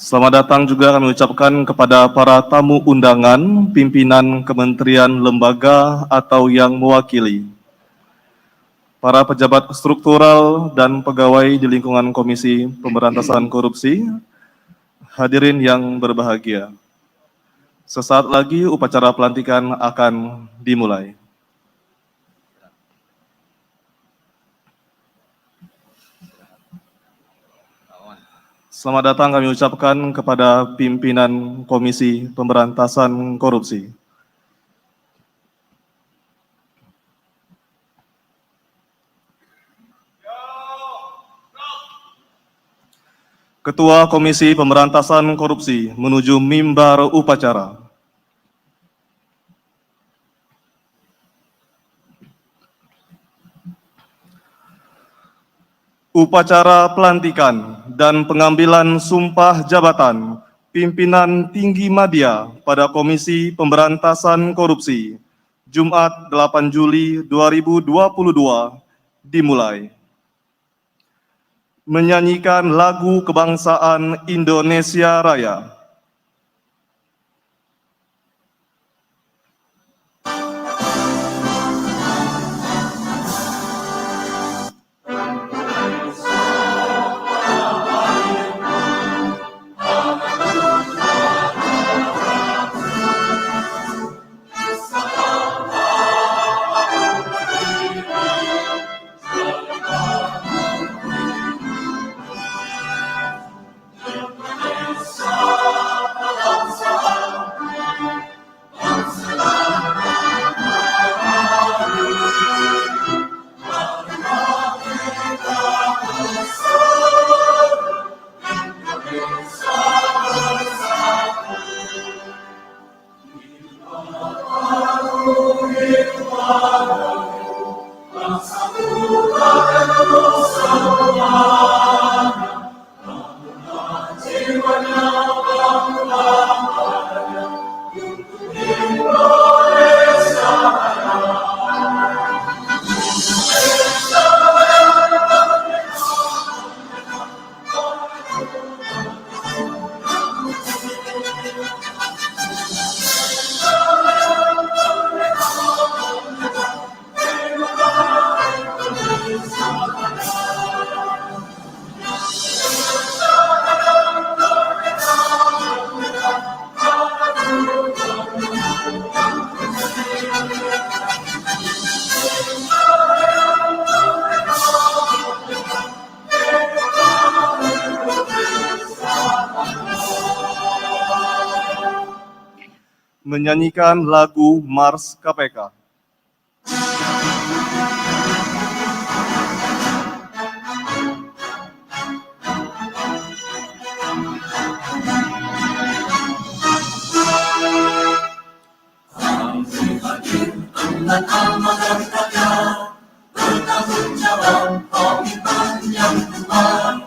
Selamat datang juga kami ucapkan kepada para tamu undangan, pimpinan kementerian lembaga atau yang mewakili, para pejabat struktural dan pegawai di lingkungan Komisi Pemberantasan Korupsi, hadirin yang berbahagia. Sesaat lagi upacara pelantikan akan dimulai. Selamat datang kami ucapkan kepada pimpinan Komisi Pemberantasan Korupsi. Ketua Komisi Pemberantasan Korupsi menuju mimbar upacara. Upacara pelantikan dan pengambilan sumpah jabatan pimpinan tinggi media pada Komisi Pemberantasan Korupsi, Jumat 8 Juli 2022 dimulai. Menyanyikan lagu kebangsaan Indonesia Raya. Menyanyikan lagu Mars KPK. Bertanggung jawab komitmen yang kuat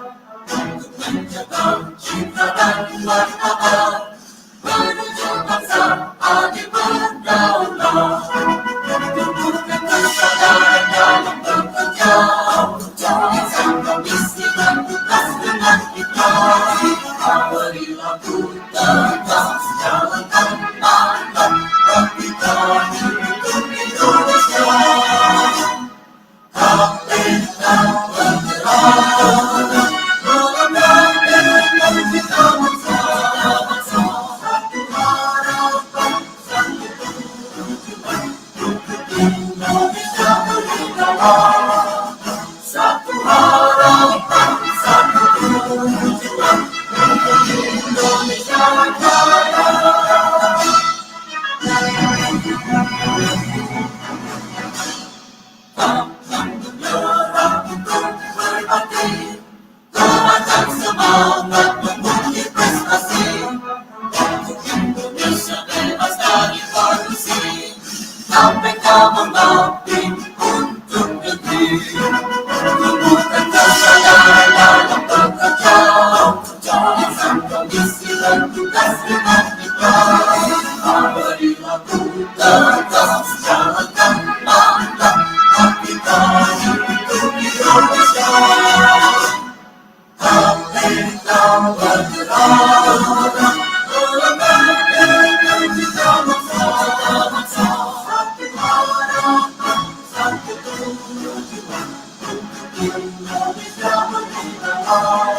untuk menjaga cinta dan martabat menuju bangsa adil berdaulat. Tumbuhkan kesadaran dalam bekerja insan dan misi dan tugas dengan ikhlas. Beri lagu tegas jalankan mandat kita untuk Indonesia. KPK bergerak melanggar dengan kita bangsa-bangsa. Satu harapan, satu tujuan untuk Indonesia berdaulat. Satu harapan, satu tujuan untuk Indonesia jaya. Kuatkan semangat membukti prestasi untuk Indonesia bebas dari korupsi. KPK mengabdi untuk negeri. harapan, satu tujuan, Indonesia berkembang.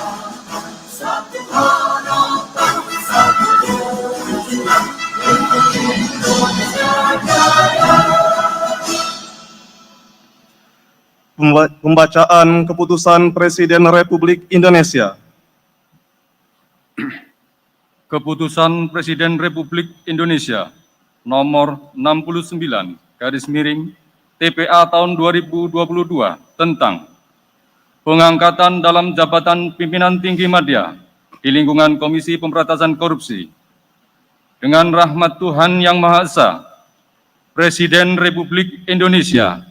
Satu harapan, satu tujuan, untuk Indonesia jaya. Pembacaan Keputusan Presiden Republik Indonesia. Keputusan Presiden Republik Indonesia nomor 69 TPA tahun 2022 tentang pengangkatan dalam jabatan pimpinan tinggi media di lingkungan Komisi Pemberantasan Korupsi. Dengan rahmat Tuhan Yang Maha Esa, Presiden Republik Indonesia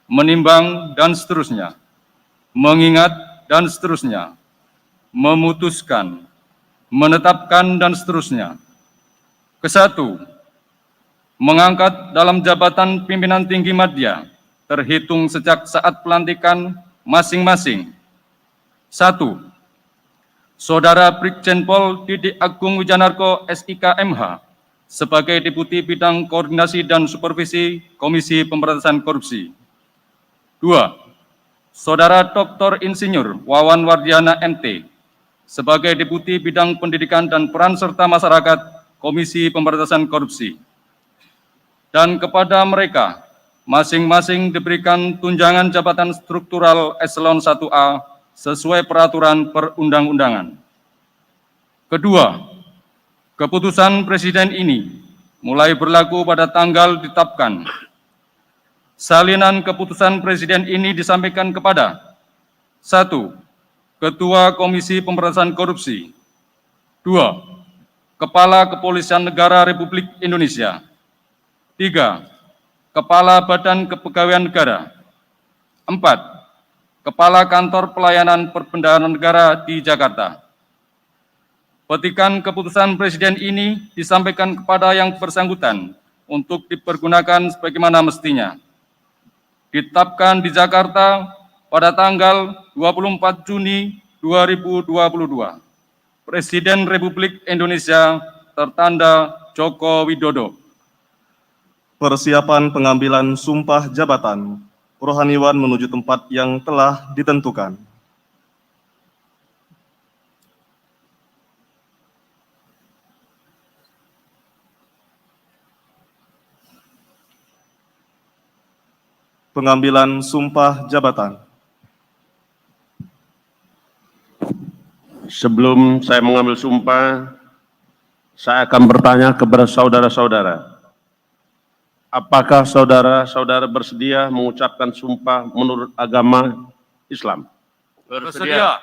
menimbang dan seterusnya, mengingat dan seterusnya, memutuskan, menetapkan dan seterusnya. Kesatu, mengangkat dalam jabatan pimpinan tinggi media terhitung sejak saat pelantikan masing-masing. 1. Saudara Brigjen Pol Didik Agung Wijanarko SIK MH sebagai Deputi Bidang Koordinasi dan Supervisi Komisi Pemberantasan Korupsi. 2. Saudara Dr. Insinyur Wawan Wardiana MT sebagai Deputi Bidang Pendidikan dan Peran Serta Masyarakat Komisi Pemberantasan Korupsi. Dan kepada mereka masing-masing diberikan tunjangan jabatan struktural eselon 1A sesuai peraturan perundang-undangan. Kedua, keputusan Presiden ini mulai berlaku pada tanggal ditetapkan. Salinan keputusan Presiden ini disampaikan kepada 1. Ketua Komisi Pemberantasan Korupsi. 2. Kepala Kepolisian Negara Republik Indonesia. 3. Kepala Badan Kepegawaian Negara. 4. Kepala Kantor Pelayanan Perbendaharaan Negara di Jakarta. Petikan keputusan Presiden ini disampaikan kepada yang bersangkutan untuk dipergunakan sebagaimana mestinya. Ditetapkan di Jakarta pada tanggal 24 Juni 2022. Presiden Republik Indonesia tertanda Joko Widodo. Persiapan pengambilan sumpah jabatan. Rohaniwan menuju tempat yang telah ditentukan. Pengambilan sumpah jabatan. Sebelum saya mengambil sumpah, saya akan bertanya kepada saudara-saudara. Apakah saudara-saudara bersedia mengucapkan sumpah menurut agama Islam? Bersedia.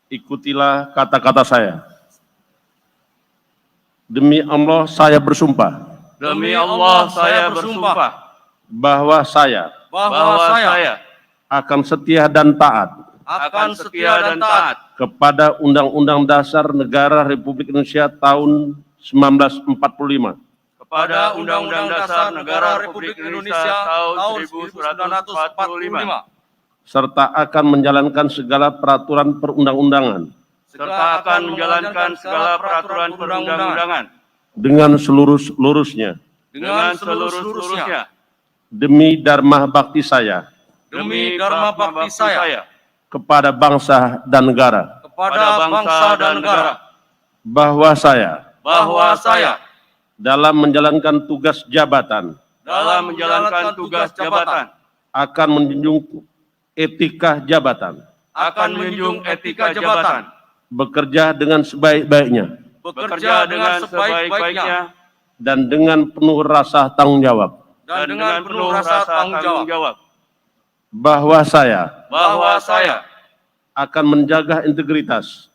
Ikutilah kata-kata saya. Demi Allah saya bersumpah Demi Allah saya bersumpah bahwa saya bahwa saya akan setia dan taat akan setia dan taat kepada Undang-Undang Dasar Negara Republik Indonesia tahun 1945 kepada Undang-Undang Dasar Negara Republik Indonesia tahun 1945 serta akan menjalankan segala peraturan perundang-undangan serta akan menjalankan segala peraturan perundang-undangan dengan seluruh-luruhnya dengan seluruh-luruhnya demi dharma bakti saya demi dharma bakti saya kepada bangsa dan negara, kepada bangsa dan negara, bahwa saya dalam menjalankan tugas jabatan akan menjunjung etika jabatan, bekerja dengan sebaik-baiknya dan dengan penuh rasa tanggung jawab, bahwa saya akan menjaga integritas,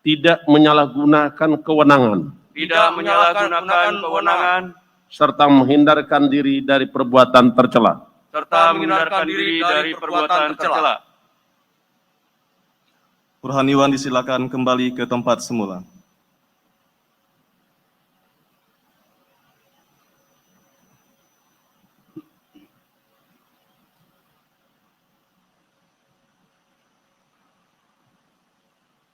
tidak menyalahgunakan kewenangan, serta menghindarkan diri dari perbuatan tercela. Rohaniwan disilakan kembali ke tempat semula.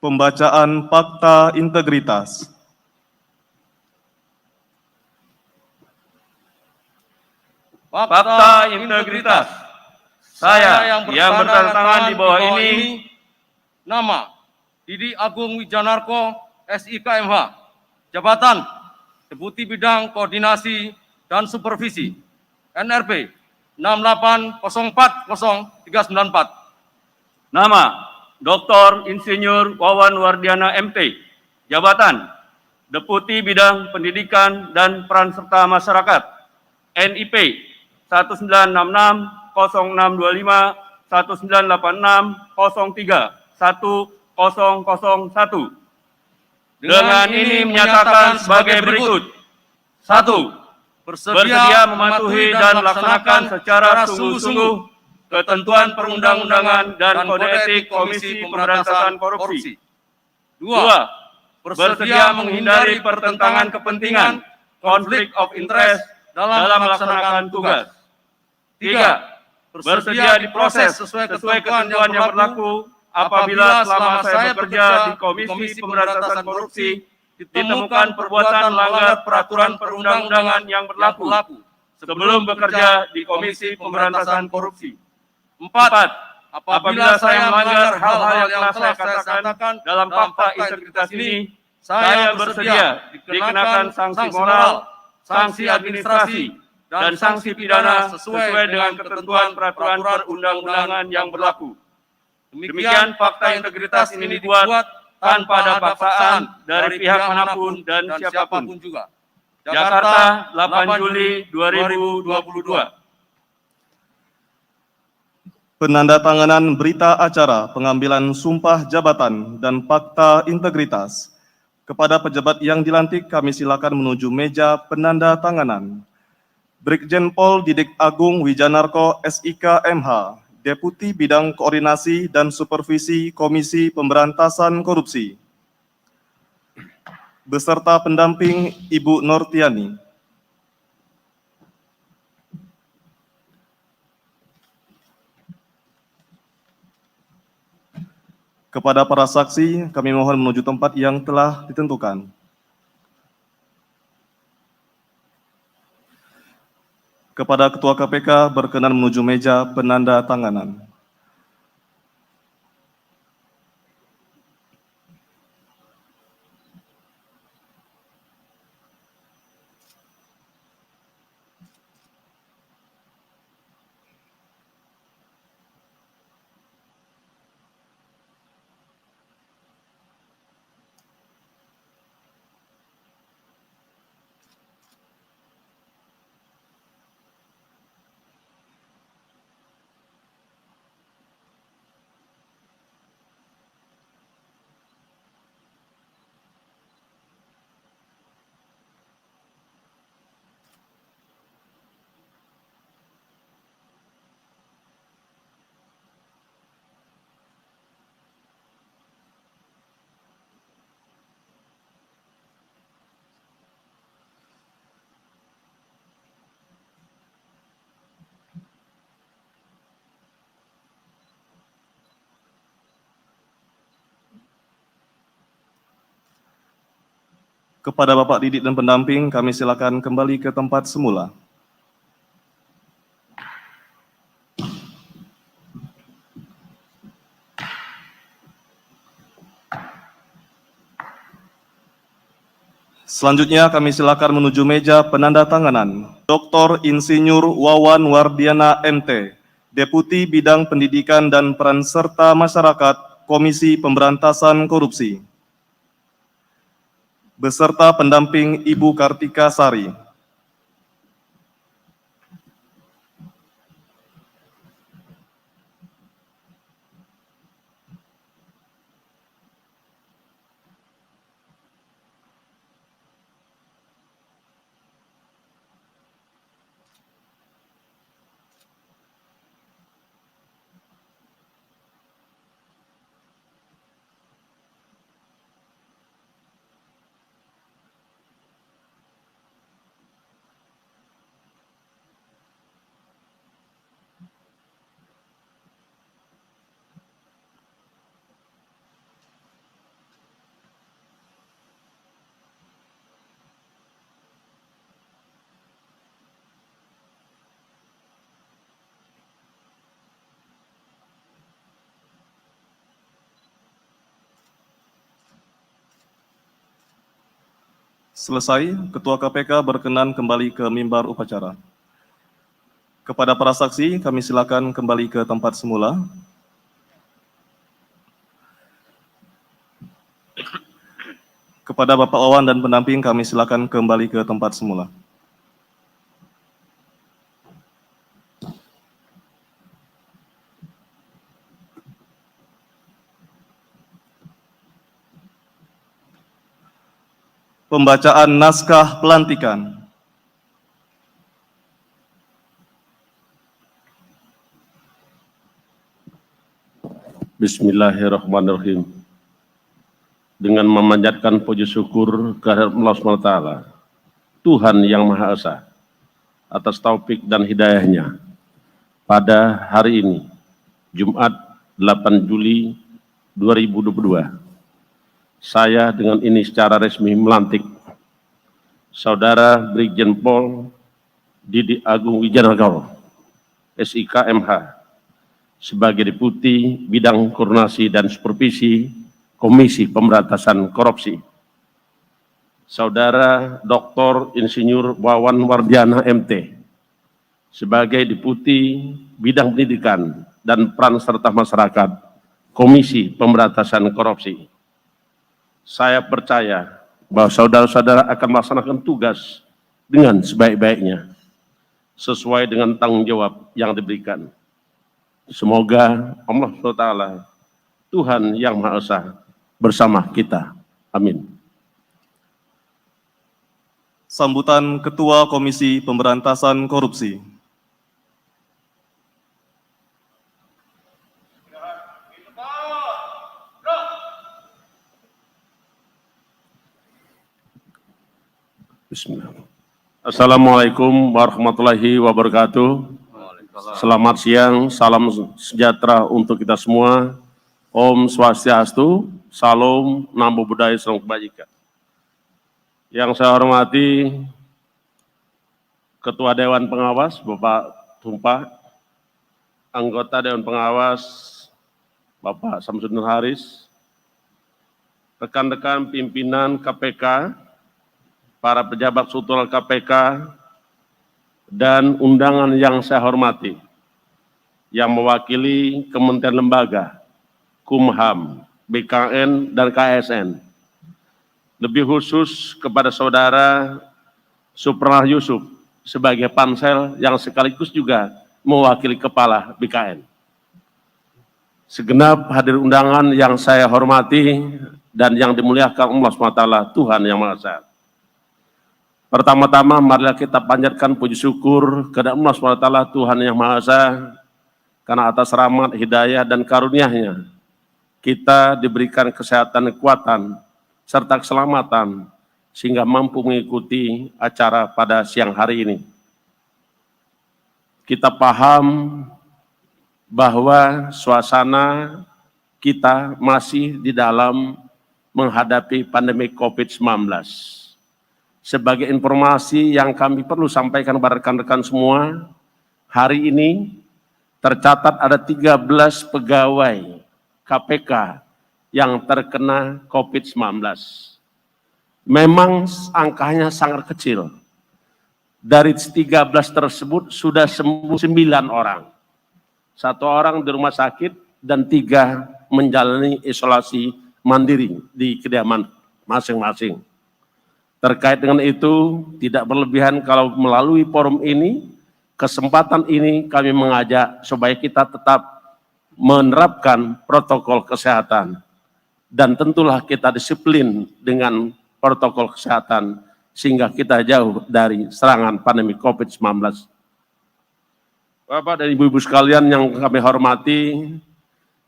Pembacaan Fakta Integritas. fakta integritas. Saya yang bertanda tangan di bawah ini, nama Didi Agung Wijanarko, SIKMH, jabatan Deputi Bidang Koordinasi dan Supervisi, NRP 680400394. nama Dr. Insinyur Wawan Wardiana MT, jabatan Deputi Bidang Pendidikan dan Peran Serta Masyarakat, NIP 1966 0625 1986 03 1001. Dengan ini menyatakan sebagai berikut. 1. Bersedia mematuhi dan melaksanakan secara sungguh-sungguh ketentuan perundang-undangan dan kode etik Komisi Pemberantasan Korupsi. 2. Bersedia menghindari pertentangan kepentingan, konflik of interest dalam melaksanakan tugas. 3. Bersedia diproses sesuai ketentuan yang berlaku apabila selama saya bekerja di Komisi Pemberantasan Korupsi ditemukan perbuatan melanggar peraturan perundang-undangan yang berlaku sebelum bekerja di Komisi Pemberantasan Korupsi. 4. Apabila saya melanggar hal-hal yang telah saya katakan dalam fakta integritas ini, saya bersedia dikenakan sanksi moral, sanksi administrasi, dan sanksi pidana sesuai dengan ketentuan peraturan perundang-undangan yang berlaku. Demikian fakta integritas ini dibuat tanpa ada paksaan dari pihak manapun dan siapapun juga. Jakarta, 8 Juli 2022. Penandatanganan berita acara pengambilan sumpah jabatan dan fakta integritas. Kepada pejabat yang dilantik, kami silakan menuju meja penanda tanganan. Brigjen Pol Didik Agung Wijanarko, SIK MH, Deputi Bidang Koordinasi dan Supervisi Komisi Pemberantasan Korupsi, beserta pendamping Ibu Nortiani. Kepada para saksi, kami mohon menuju tempat yang telah ditentukan. Kepada Ketua KPK berkenan menuju meja penanda tanganan. Kepada Bapak Didik dan pendamping, kami silakan kembali ke tempat semula. Selanjutnya kami silakan menuju meja penandatanganan. Dr. Insinyur Wawan Wardiana MT, Deputi Bidang Pendidikan dan Peran Serta Masyarakat, Komisi Pemberantasan Korupsi, beserta pendamping Ibu Kartika Sari. Selesai, Ketua KPK berkenan kembali ke mimbar upacara. Kepada para saksi, kami silakan kembali ke tempat semula. Kepada Bapak Wawan dan pendamping, kami silakan kembali ke tempat semula. Pembacaan naskah pelantikan. Bismillahirrahmanirrahim. Dengan memanjatkan puji syukur kehadirat Allah SWT, Tuhan Yang Maha Esa, atas taufik dan hidayahnya, pada hari ini, Jumat 8 Juli 2022, saya dengan ini secara resmi melantik Saudara Brigjen Pol Didi Agung Wijanarko, SIK MH, sebagai Deputi Bidang Koordinasi dan Supervisi Komisi Pemberantasan Korupsi. Saudara Dr. Insinyur Wawan Wardiana MT, sebagai Deputi Bidang Pendidikan dan Peran Serta Masyarakat Komisi Pemberantasan Korupsi. Saya percaya bahwa saudara-saudara akan melaksanakan tugas dengan sebaik-baiknya, sesuai dengan tanggung jawab yang diberikan. Semoga Allah SWT, Tuhan Yang Maha Esa, bersama kita. Amin. Sambutan Ketua Komisi Pemberantasan Korupsi. Bismillah. Assalamualaikum warahmatullahi wabarakatuh. Selamat siang, salam sejahtera untuk kita semua. Om Swastiastu, Salam, Namo Buddhaya, Salam Kebajikan. Yang saya hormati Ketua Dewan Pengawas, Bapak Tumpah, anggota Dewan Pengawas, Bapak Samsudin Haris, rekan-rekan pimpinan KPK, para pejabat struktural KPK, dan undangan yang saya hormati, yang mewakili Kementerian Lembaga, Kumham, BKN, dan KSN. Lebih khusus kepada Saudara Supranah Yusuf sebagai pansel yang sekaligus juga mewakili Kepala BKN. Segenap hadir undangan yang saya hormati dan yang dimuliakan Allah SWT, Tuhan Yang Maha Esa. Pertama-tama marilah kita panjatkan puji syukur kepada Allah SWT, Tuhan Yang Maha Esa, karena atas rahmat, hidayah, dan karunia-Nya kita diberikan kesehatan, kekuatan, serta keselamatan sehingga mampu mengikuti acara pada siang hari ini. Kita paham bahwa suasana kita masih di dalam menghadapi pandemi COVID-19. Sebagai informasi yang kami perlu sampaikan kepada rekan-rekan semua, hari ini tercatat ada 13 pegawai KPK yang terkena COVID-19. Memang angkanya sangat kecil. Dari 13 tersebut sudah sembuh 9 orang. 1 orang di rumah sakit dan 3 menjalani isolasi mandiri di kediaman masing-masing. Terkait dengan itu, tidak berlebihan kalau melalui forum ini, kesempatan ini kami mengajak supaya kita tetap menerapkan protokol kesehatan. Dan tentulah kita disiplin dengan protokol kesehatan, sehingga kita jauh dari serangan pandemi COVID-19. Bapak dan Ibu-Ibu sekalian yang kami hormati,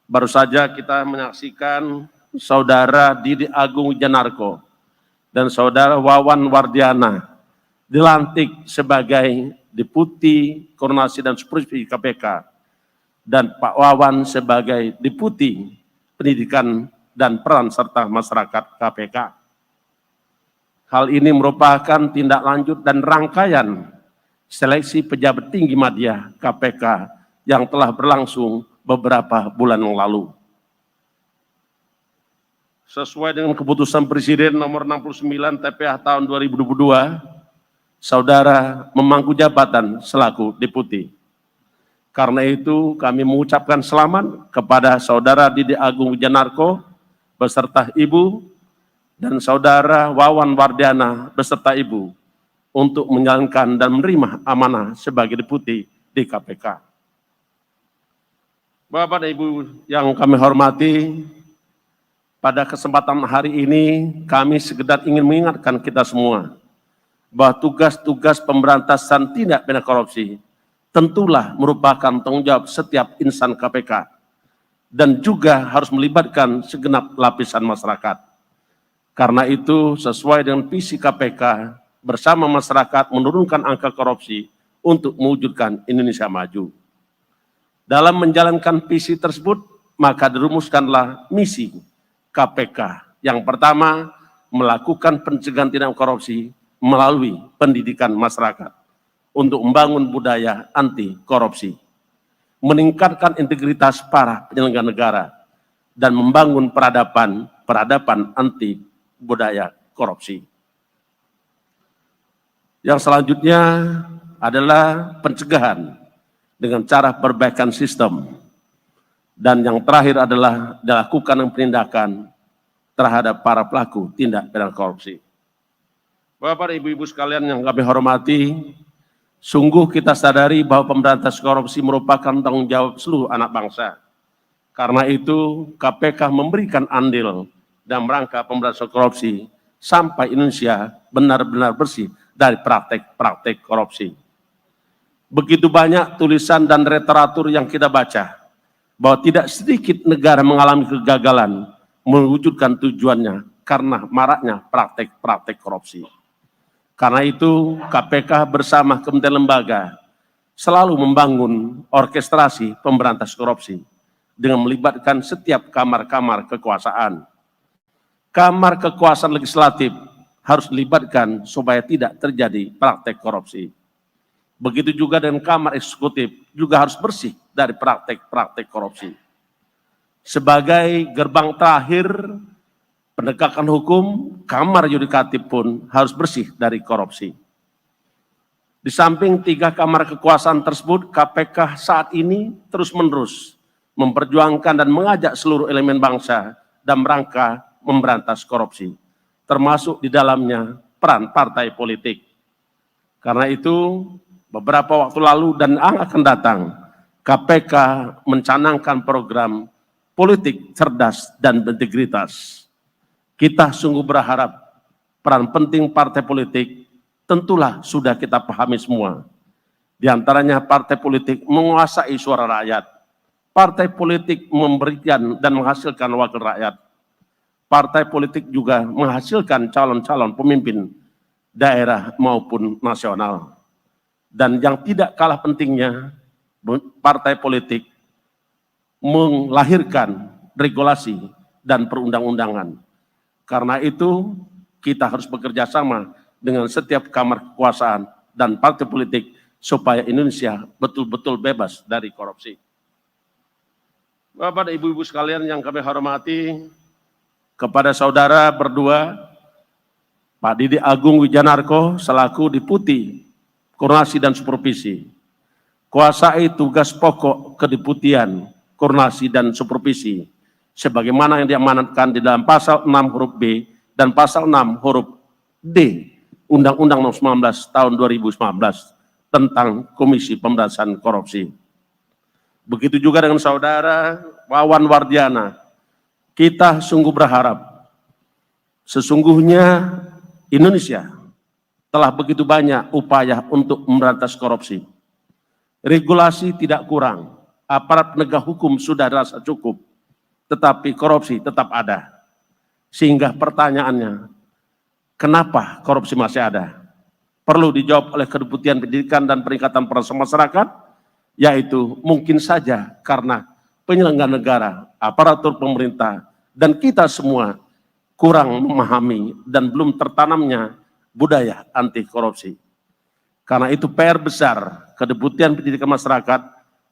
baru saja kita menyaksikan Saudara Didi Agung Wijanarko dan Saudara Wawan Wardiana dilantik sebagai Deputi Koordinasi dan Supervisi KPK dan Pak Wawan sebagai Deputi Pendidikan dan Peran Serta Masyarakat KPK. Hal ini merupakan tindak lanjut dan rangkaian seleksi pejabat tinggi media KPK yang telah berlangsung beberapa bulan yang lalu. sesuai dengan keputusan Presiden nomor 69 TPH tahun 2022, saudara memangku jabatan selaku deputi. Karena itu kami mengucapkan selamat kepada saudara Didi Agung Wijanarko beserta ibu dan saudara Wawan Wardiana beserta ibu untuk menjalankan dan menerima amanah sebagai deputi di KPK. Bapak dan Ibu yang kami hormati, pada kesempatan hari ini kami sekedar ingin mengingatkan kita semua bahwa tugas-tugas pemberantasan tindak pidana korupsi tentulah merupakan tanggung jawab setiap insan KPK dan juga harus melibatkan segenap lapisan masyarakat. Karena itu sesuai dengan visi KPK bersama masyarakat menurunkan angka korupsi untuk mewujudkan Indonesia maju. Dalam menjalankan visi tersebut, maka dirumuskanlah misi KPK. Yang pertama, melakukan pencegahan tindak korupsi melalui pendidikan masyarakat untuk membangun budaya anti korupsi, meningkatkan integritas para penyelenggara negara, dan membangun peradaban anti budaya korupsi. Yang selanjutnya adalah pencegahan dengan cara perbaikan sistem. Dan yang terakhir adalah dilakukan penindakan terhadap para pelaku tindak pidana korupsi. Bapak dan Ibu-Ibu sekalian yang kami hormati, sungguh kita sadari bahwa pemberantasan korupsi merupakan tanggung jawab seluruh anak bangsa. Karena itu KPK memberikan andil dalam rangka pemberantasan korupsi sampai Indonesia benar-benar bersih dari praktek-praktek korupsi. Begitu banyak tulisan dan literatur yang kita baca, bahwa tidak sedikit negara mengalami kegagalan mewujudkan tujuannya karena maraknya praktek-praktek korupsi. Karena itu KPK bersama kementerian lembaga selalu membangun orkestrasi pemberantasan korupsi dengan melibatkan setiap kamar-kamar kekuasaan. Kamar kekuasaan legislatif harus dilibatkan supaya tidak terjadi praktek korupsi. Begitu juga dengan kamar eksekutif juga harus bersih dari praktek-praktek korupsi. Sebagai gerbang terakhir penegakan hukum, kamar yudikatif pun harus bersih dari korupsi. Di samping 3 kamar kekuasaan tersebut, KPK saat ini terus-menerus memperjuangkan dan mengajak seluruh elemen bangsa dalam rangka memberantas korupsi, termasuk di dalamnya peran partai politik. Karena itu, beberapa waktu lalu dan akan datang, KPK mencanangkan program politik cerdas dan berintegritas. Kita sungguh berharap peran penting partai politik tentulah sudah kita pahami semua. Di antaranya partai politik menguasai suara rakyat. Partai politik memberikan dan menghasilkan wakil rakyat. Partai politik juga menghasilkan calon-calon pemimpin daerah maupun nasional. Dan yang tidak kalah pentingnya, partai politik melahirkan regulasi dan perundang-undangan. Karena itu, kita harus bekerja sama dengan setiap kamar kekuasaan dan partai politik supaya Indonesia betul-betul bebas dari korupsi. Bapak dan Ibu-Ibu sekalian yang kami hormati, kepada saudara berdua, Pak Didi Agung Wijanarko selaku Deputi Koordinasi dan Supervisi, kuasai tugas pokok kedeputian, koordinasi dan supervisi, sebagaimana yang diamanatkan di dalam pasal 6 huruf B dan pasal 6 huruf D Undang-Undang Nomor 19 Tahun 2019 tentang Komisi Pemberantasan Korupsi. Begitu juga dengan saudara Wawan Wardiana, kita sungguh berharap sesungguhnya Indonesia telah begitu banyak upaya untuk memberantas korupsi. Regulasi tidak kurang, aparat penegak hukum sudah rasa cukup, tetapi korupsi tetap ada. Sehingga pertanyaannya, kenapa korupsi masih ada? Perlu dijawab oleh Kedeputian Pendidikan dan Peningkatan Peran Masyarakat, yaitu mungkin saja karena penyelenggara negara, aparatur pemerintah, dan kita semua kurang memahami dan belum tertanamnya budaya anti korupsi. Karena itu PR besar Kedeputian Pendidikan Masyarakat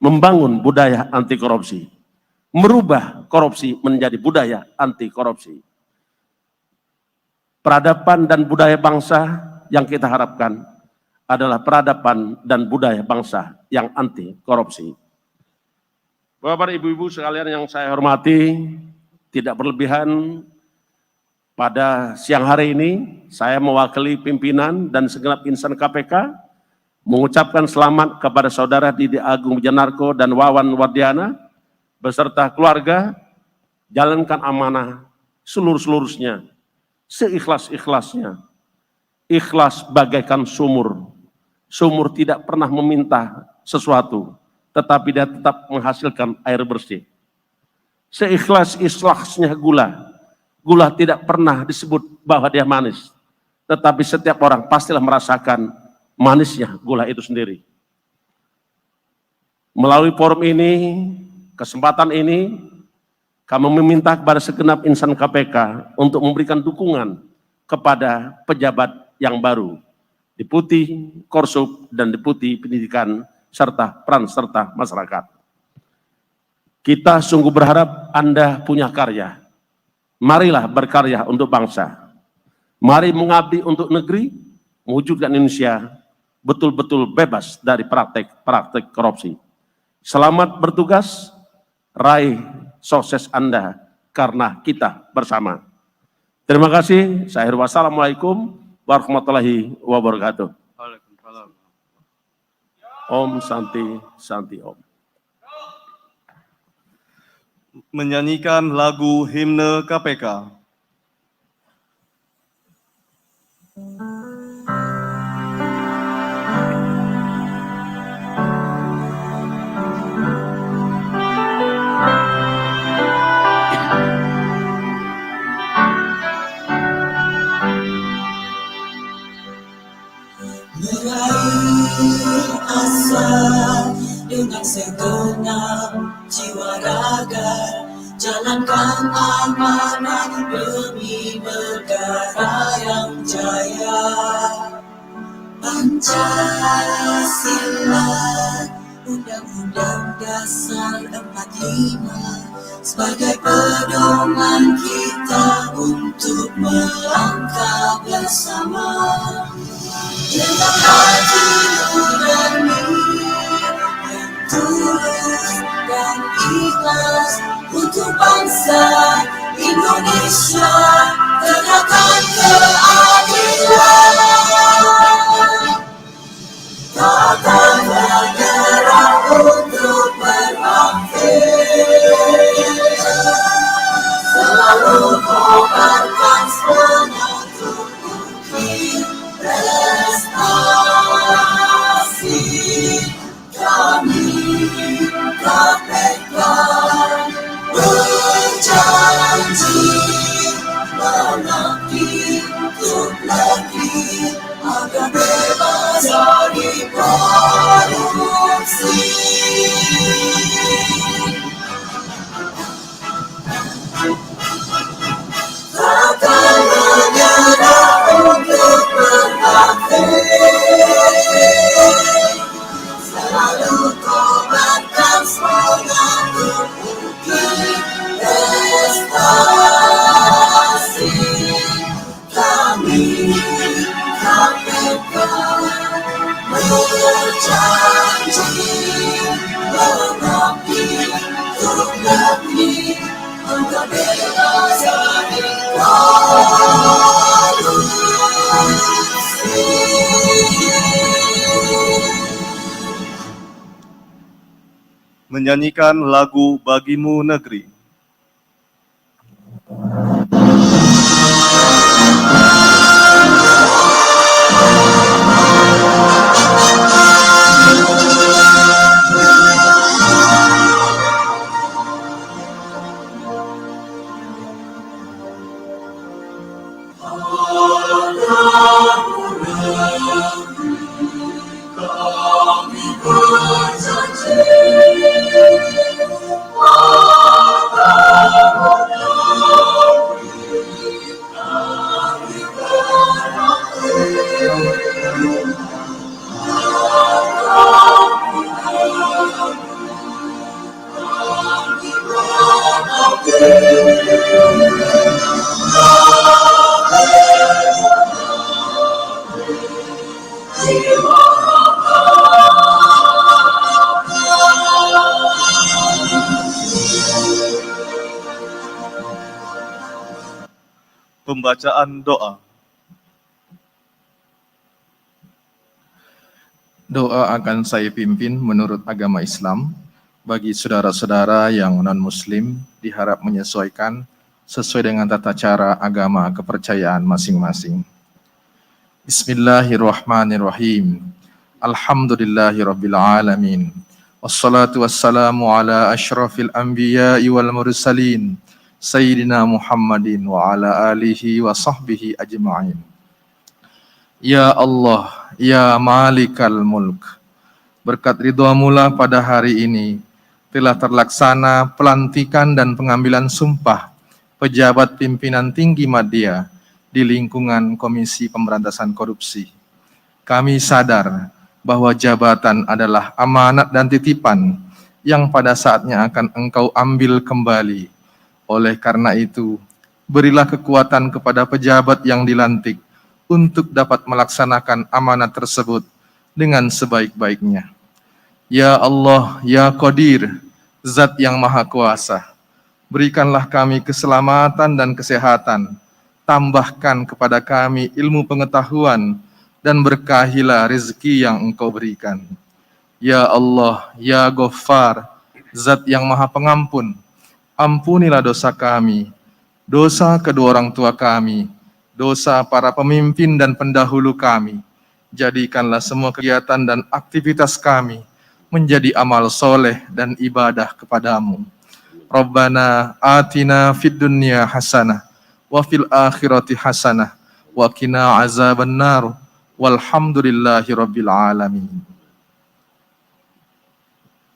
membangun budaya anti korupsi, merubah korupsi menjadi budaya anti korupsi. Peradaban dan budaya bangsa yang kita harapkan adalah peradaban dan budaya bangsa yang anti korupsi. Bapak, Ibu-ibu sekalian yang saya hormati, tidak berlebihan, pada siang hari ini saya mewakili pimpinan dan segenap insan KPK mengucapkan selamat kepada Saudara Didi Agung Wijanarko dan Wawan Wardiana beserta keluarga, jalankan amanah seluruh-seluruhnya, seikhlas-ikhlasnya. Ikhlas bagaikan sumur. Sumur tidak pernah meminta sesuatu, tetapi dia tetap menghasilkan air bersih. Seikhlas-ikhlasnya gula. Gula tidak pernah disebut bahwa dia manis, tetapi setiap orang pastilah merasakan manisnya gula itu sendiri. Melalui forum ini, kesempatan ini, kami meminta kepada segenap insan KPK untuk memberikan dukungan kepada pejabat yang baru, Deputi Korsup dan Deputi Pendidikan serta peran serta masyarakat. Kita sungguh berharap Anda punya karya. Marilah berkarya untuk bangsa. Mari mengabdi untuk negeri, mewujudkan Indonesia betul-betul bebas dari praktek korupsi. Selamat bertugas, raih sukses Anda karena kita bersama. Terima kasih. Wassalamualaikum warahmatullahi wabarakatuh. Waalaikumsalam. Om Santi Santi Om. Menyanyikan lagu himne KPK. Meraih asa dengan segenap jiwa raga, jalankan amanah demi negara yang jaya. Pancasila, Undang-Undang Dasar 45 sebagai pedoman kita untuk melangkah bersama. Dengan hati nurani yang tulus dan ikhlas untuk bangsa Indonesia, tegakkan keadilan. Takkan bergerak untuk berbakti, selalu kobarkan sepenuh mungkin prestasi kami. KPK berjanji mengabdi untuk negeri agar bebas dari korupsi. Takkan menyerah untuk berbakti, selalu kobarkan semangat untuk mungkin prestasi kami. KPK berjanji mengabdi untuk negeri agar bebas dari korupsi. Menyanyikan lagu Bagimu Negeri. Kami berjanji pembacaan doa. Doa akan saya pimpin menurut agama Islam. Bagi saudara-saudara yang non-muslim diharap menyesuaikan sesuai dengan tata cara agama kepercayaan masing-masing. Bismillahirrahmanirrahim. Alhamdulillahirabbil alamin. Wassalatu wassalamu ala asyrafil anbiya'i wal mursalin Sayyidina Muhammadin wa ala alihi wa sahbihi ajma'in. Ya Allah, ya Malikal Mulk, berkat ridha-Mu pada hari ini telah terlaksana pelantikan dan pengambilan sumpah pejabat pimpinan tinggi media di lingkungan Komisi Pemberantasan Korupsi. Kami sadar bahwa jabatan adalah amanat dan titipan yang pada saatnya akan Engkau ambil kembali. Oleh karena itu, berilah kekuatan kepada pejabat yang dilantik untuk dapat melaksanakan amanat tersebut dengan sebaik-baiknya. Ya Allah, ya Qadir, Zat yang Maha Kuasa, berikanlah kami keselamatan dan kesehatan, tambahkan kepada kami ilmu pengetahuan, dan berkahilah rezeki yang Engkau berikan. Ya Allah, ya Ghaffar, Zat yang Maha Pengampun, ampunilah dosa kami, dosa kedua orang tua kami, dosa para pemimpin dan pendahulu kami. Jadikanlah semua kegiatan dan aktivitas kami menjadi amal soleh dan ibadah kepadamu. Rabbana atina fid dunya hasanah wa fil akhirati hasanah wa qina azabannar walhamdulillahi rabbil alamin.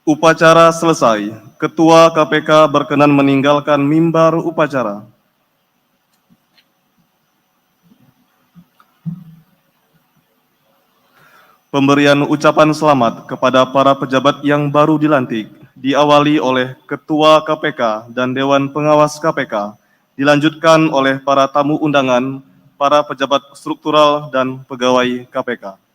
Upacara selesai. Ketua KPK berkenan meninggalkan mimbar upacara. Pemberian ucapan selamat kepada para pejabat yang baru dilantik diawali oleh Ketua KPK dan Dewan Pengawas KPK, dilanjutkan oleh para tamu undangan, para pejabat struktural dan pegawai KPK.